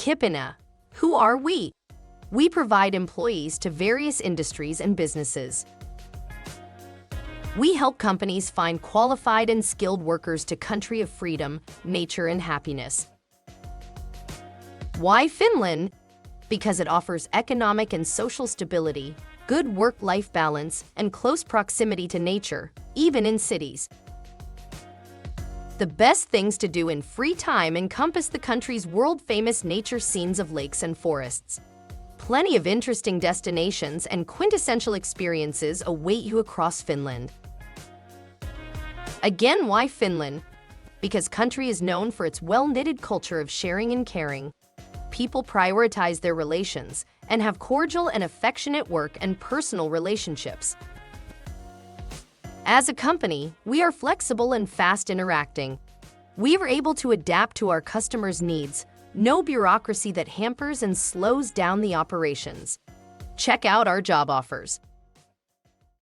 Kipina. Who are we? We provide employees to various industries and businesses. We help companies find qualified and skilled workers to country of freedom, nature, and happiness. Why Finland? Because it offers economic and social stability, good work-life balance, and close proximity to nature, even in cities. The best things to do in free time encompass the country's world-famous nature scenes of lakes and forests. Plenty of interesting destinations and quintessential experiences await you across Finland. Again, why Finland? Because country is known for its well-knitted culture of sharing and caring. People prioritize their relations and have cordial and affectionate work and personal relationships. As a company, we are flexible and fast interacting. We are able to adapt to our customers' needs. No bureaucracy that hampers and slows down the operations. Check out our job offers.